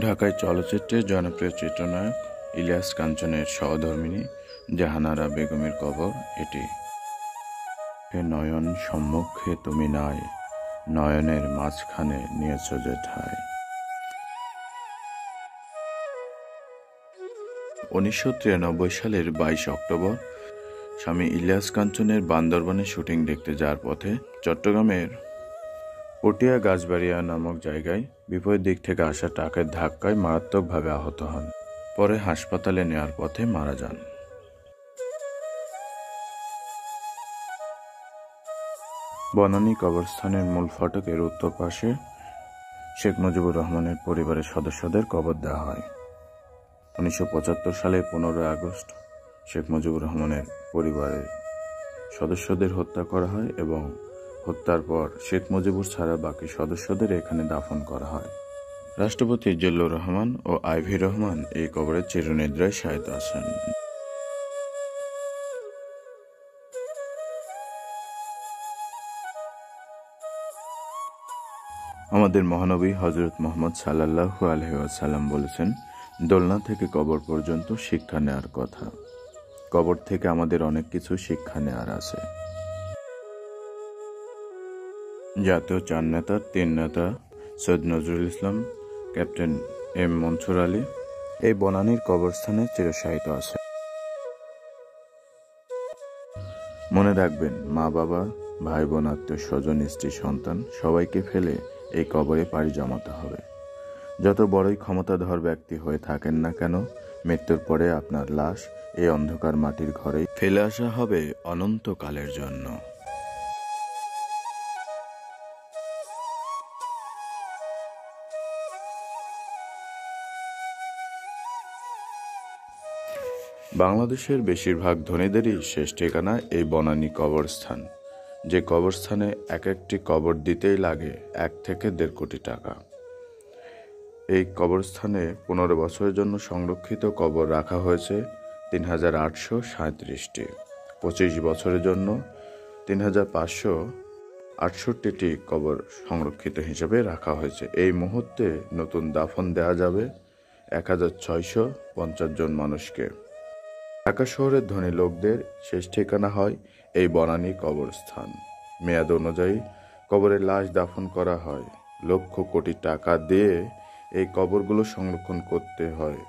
ঢাকায় চলচ্চিত্রের জনপ্রিয় চিত্রনায়ক ইলিয়াস কাঞ্চনের সহধর্মিণী জাহানারা বেগমের কবর এটি। হে নয়ন সম্মুখে তুমি নাই, নয়নের মাঝখানে নিয়েছ যে ঠাঁই। 1993 সালের 22 অক্টোবর স্বামী ইলিয়াস কাঞ্চনের বান্দরবানে শুটিং দেখতে যাওয়ার পথে চট্টগ্রামের পটিয়া গাছবাড়িয়া নামক জায়গায় বিপরীত দিক থেকে আসা ট্রাকের ধাক্কায় মারাত্মকভাবে আহত হন। পরে হাসপাতালে নেওয়ার পথে মারা যান। বনানী কবরস্থানের মূল ফটকের উত্তর পাশে শেখ মুজিবুর রহমানের পরিবারের সদস্যদের কবর দেওয়া হয়। 1975 সালে 15 আগস্ট শেখ মুজিবুর রহমানের পরিবারের সদস্যদের হত্যা করা হয় এবং হত্যার পর শেখ মুজিবুর ছাড়া বাকি সদস্যদের এখানে দাফন করা হয়। রাষ্ট্রপতি জিল্লুর রহমান ও আইভি রহমান এই কবরে চিরনিদ্রায় শায়িত আছেন। আমাদের মহানবী হযরত মুহাম্মদ সাল্লাল্লাহু আলাইহি ওয়াসাল্লাম বলেছেন, দোলনা থেকে কবর পর্যন্ত শিক্ষা নেয়ার কথা। কবর থেকে আমাদের অনেক কিছু শিক্ষা নেয়ার আছে। জাতীয় 4 নেতার 3 নেতা সৈয়দ নজরুল ইসলাম, ক্যাপ্টেন এম মনসুর আলী এই বনানীর কবরস্থানে চিরশায়িত আছে। মনে রাখবেন, মা বাবা, ভাই বোন, আত্মীয় স্বজন, স্ত্রী, সন্তান সবাইকে ফেলে এই কবরে পাড়ি জমাতে হবে। যত বড়ই ক্ষমতাধর ব্যক্তি হয়ে থাকেন না কেন, মৃত্যুর পরে আপনার লাশ এই অন্ধকার মাটির ঘরে ফেলে আসা হবে অনন্তকালের জন্য। বাংলাদেশের বেশিরভাগ ধনীদেরই শেষ ঠিকানা এই বনানী কবরস্থান, যে কবরস্থানে এক একটি কবর দিতেই লাগে 1 থেকে 1.5 কোটি টাকা। এই কবরস্থানে 15 বছরের জন্য সংরক্ষিত কবর রাখা হয়েছে 3837টি, 25 বছরের জন্য 3568টি কবর সংরক্ষিত হিসেবে রাখা হয়েছে। এই মুহূর্তে নতুন দাফন দেওয়া যাবে 1650 জন মানুষকে। ঢাকা শহরের ধনী লোকদের শেষ ঠিকানা হয় এই বনানী কবরস্থান। মেয়াদ অনুযায়ী কবরের লাশ দাফন করা হয়। লক্ষ কোটি টাকা দিয়ে এই কবরগুলো সংরক্ষণ করতে হয়।